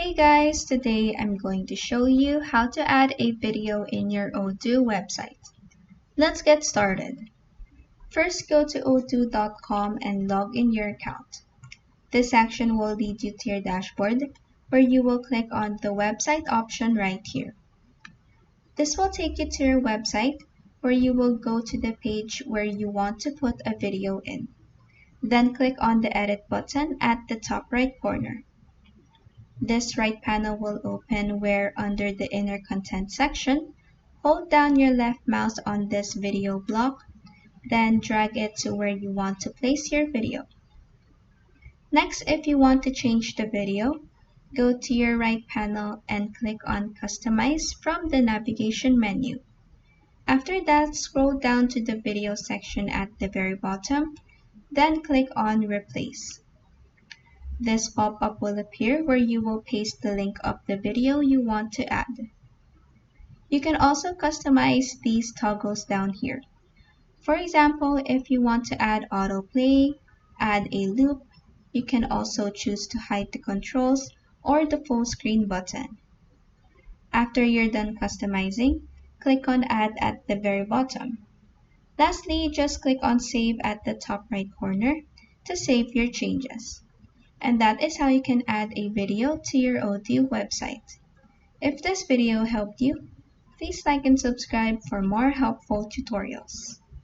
Hey guys, today I'm going to show you how to add a video in your Odoo website. Let's get started. First, go to odoo.com and log in your account. This section will lead you to your dashboard, where you will click on the website option right here. This will take you to your website, where you will go to the page where you want to put a video in. Then click on the edit button at the top right corner. This right panel will open where under the inner content section, hold down your left mouse on this video block, then drag it to where you want to place your video. Next, if you want to change the video, go to your right panel and click on Customize from the navigation menu. After that, scroll down to the video section at the very bottom, then click on Replace. This pop-up will appear where you will paste the link of the video you want to add. You can also customize these toggles down here. For example, if you want to add autoplay, add a loop, you can also choose to hide the controls or the full screen button. After you're done customizing, click on Add at the very bottom. Lastly, just click on Save at the top right corner to save your changes. And that is how you can add a video to your Odoo website. If this video helped you, please like and subscribe for more helpful tutorials.